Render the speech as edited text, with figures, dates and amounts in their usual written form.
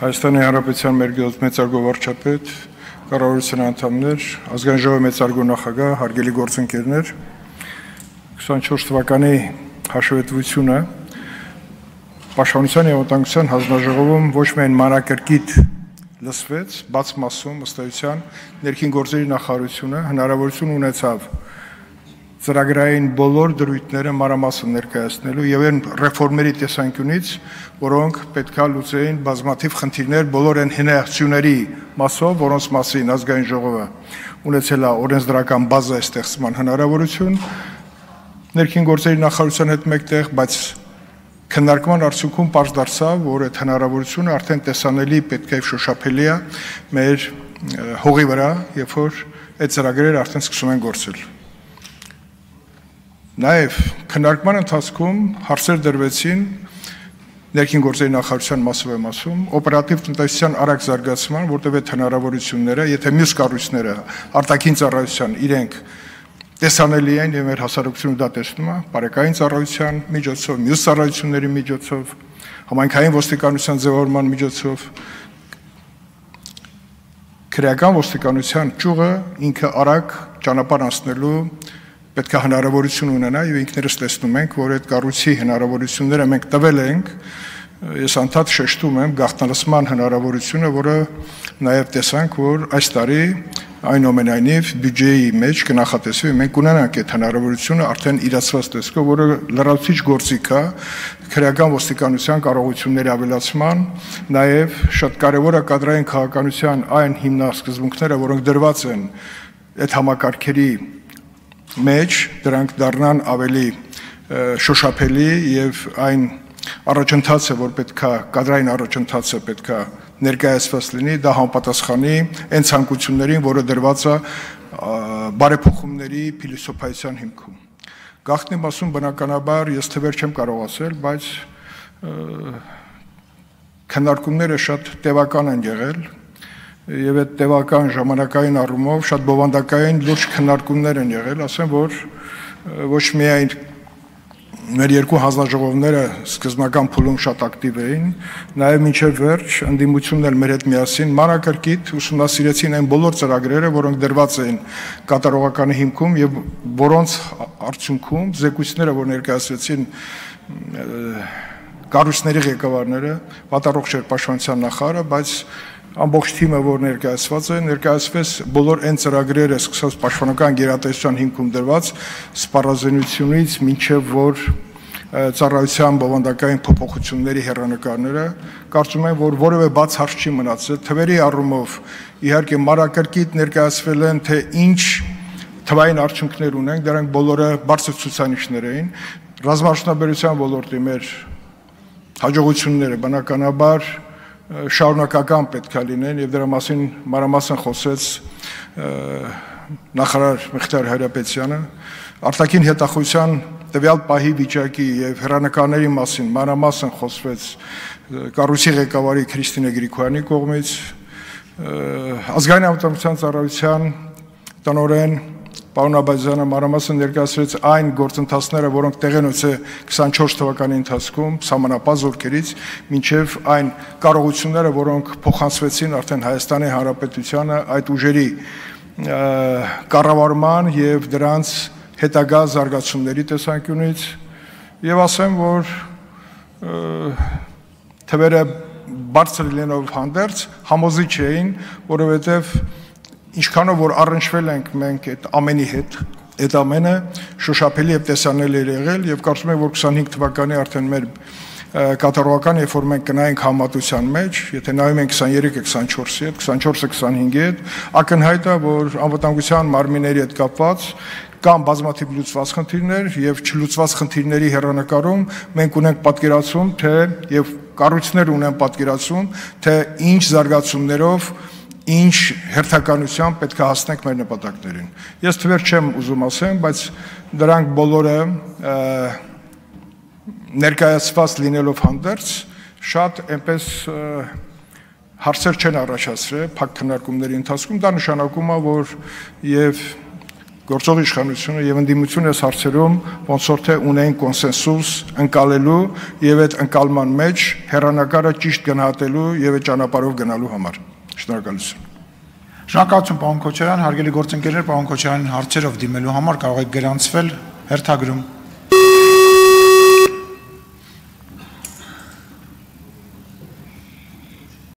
Հայաստանի Հանրապետության մեծարգո վարչապետ, կառավարության անդամներ, ազգային ժողովի մեծարգո նախագահ, հարգելի գործընկերներ, 24 թվականի հաշվետվությունը Պաշտպանության և անվտանգության հանձնաժողովում ոչ միայն մանրակրկիտ լսվեց, բաց մասում ըստ էության ներքին գործերի նախարարությունը հնարավորություն ունեցավ ծրագրային բոլոր դրույթները մանրամասն ներկայացնելու եւ այն ռեֆորմերի տեսանկյունից, որոնք պետքա լուծեին բազմաթիվ խնդիրներ բոլոր այն հնարավորությունների մասով, որոնց մասին ազգային ժողովը ունեցել է օրենսդրական բազայի ստեղծման հնարավորություն, ներքին գործերի նախարարության հետ մեկտեղ, բայց քննարկման արդյունքում պարզ դարձավ, որ այդ հնարավորությունը արդեն տեսանելի պետք է շոշափելի է մեր հողի վրա, երբ որ այդ ծրագրերը արդեն սկսում են գործել։ Նաև քննարկման ընթացքում հարցեր դրվեցին ներքին գործերի նախարարության մասում օպերատիվ տնտեսության արագ զարգացման, որտեղ այդ հնարավորությունները, եթե մյուս կառույցները արտաքին ծառայության իրենք տեսանելի են եւ մեր հասարակությունը դա տեսնում է, բարեկային ծառայության միջոցով, մյուս ծառայությունների միջոցով, համայնքային ոստիկանության ձևավորման միջոցով, քրեական ոստիկանության ճյուղը ինքը արագ ճանապարհ անցնելու պետք է հնարավորություն ունենա եւ ինքներս տեսնում ենք, որ այդ կառույցի հնարավորությունները մենք տվել ենք, ես անդադ շեշտում եմ գաղտնալսման հնարավորությունը, որը նաեւ տեսանք, որ այս տարի այնուամենայնիվ բյուջեի մեջ կնախատեսվի, մենք ունենանք այդ հնարավորությունը արդեն իրացված տեսքով, որը լրացուցիչ գործիք է քրեական ոստիկանության կարողությունների ավելացման, նաեւ շատ կարեւոր է կադրային քաղաքականության այն հիմնասկզբունքները, որոնք դրված են այդ համակարգերի մեջ, դրանք դառնան ավելի շոշափելի եւ այն առաջընթացը, որ պետքա կադրային առաջընթացը պետքա ներկայացված լինի, դա համապատասխանի այն ցանկություններին, որը դրված է բարեփոխումների փիլիսոփայության հիմքում։ Գաղտնի մասում բնականաբար ես թվեր չեմ կարող ասել, բայց քննարկումները շատ տևական են եղել եւ այդ տևական ժամանակային առումով շատ բովանդակային լուրջ քննարկումներ են եղել, ասեմ, որ ոչ միայն մեր երկու հանձնաժողովները սկզբնական փուլում շատ ակտիվ էին, նաև մինչև վերջ ընդդիմությունն էլ մեր հետ միասին մանրակրկիտ ուսումնասիրեցին այն բոլոր ծրագրերը, որոնք դրված էին կատարողականի հիմքում եւ որոնց արդյունքում զեկույցները, որ ներկայացրեցին կառույցների ղեկավարները, վատառողջ էր պաշտպանության նախարարը, բայց ամբողջ թիմը, որ ներկայացվեց բոլոր այն ծրագրերը, սկսած պաշտպանական գերատեսչության հիմքում դրված սպառազինությունից մինչև որ ծառայության բովանդակային փոփոխությունների հեռանկարները, կարծում եմ, որ որևէ բաց հարց չի մնացել, թվերի առումով իհարկե մանրակրկիտ ներկայացվել են, թե ինչ թվային արդյունքներ ունենք, դրանք բոլորը բարձր ցուցանիշներ էին, ռազմաարդյունաբերության ոլորտի մեր հաջողությունները բնականաբար շարունակական պետք է լինեն եւ դրա մասին մանրամասն խոսեց նախարար Մխիթար Հայրապետյանը արտաքին հետախուզության տվյալ պահի վիճակի եւ հեռանկարների մասին մանրամասն խոսվեց կառույցի ղեկավարի Քրիստինե Գրիգորյանի կողմից ազգային անվտանգության ծառայության տնօրեն Պարոն Աբազյանը մանրամասն ներկայացրեց այն գործընթացները, որոնք տեղի ունեցել 24 թվականի ընթացքում սահմանապահ զորքերից մինչև այն կարողությունները, որոնք փոխանցվեցին արդեն Հայաստանի Հանրապետությանը այդ ուժերի կառավարման եւ դրանց հետագա զարգացումների տեսանկյունից եւ ասեմ, որ թվերը բարձր լինելով հանդերձ համոզիչ էին, որովհետեւ ինչքանով որ առնչվել ենք մենք այդ ամենի հետ, այդ ամենը շոշափելի եւ տեսանելի է եղել եւ կարծում եմ որ 25 թվականի արդեն մեր կատարողական երբ որ մենք կնայենք համատության մեջ, եթե նայում ենք 23-ը 24-ի հետ, 24-ը 25-ի հետ, ակնհայտ է որ անվտանգության մարմինների հետ կապված կամ բազմաթիվ լուծված խնդիրներ եւ չլուծված խնդիրների հեռանկարում մենք ունենք պատկերացում, թե եւ կառույցներ ունեն պատկերացում, թե ինչ զարգացումներով ինչ հերթականությամբ պետք է հասնենք մեր նպատակներին։ Ես թվեր չեմ ուզում ասեմ, բայց դրանք բոլորը ներկայացված լինելով հանդերձ շատ այնպես հարցեր չեն առաջացրել փակ քննարկումների ընթացքում, դա նշանակում է, որ եւ գործող իշխանությունը եւ ընդդիմությունը այս հարցերում ոնց որ թե ունեն կոնսենսուս ընկալելու եւ այդ ընկալման մեջ հեռանկարը ճիշտ գնահատելու եւ այդ ճանապարհով գնալու համար։ Շնորհակալություն։ Շնորհակալություն պարոն Քոչարյան, հարգելի գործընկերներ, պարոն Քոչարյանին հարցերով դիմելու համար կարող եք գրանցվել հերթագրում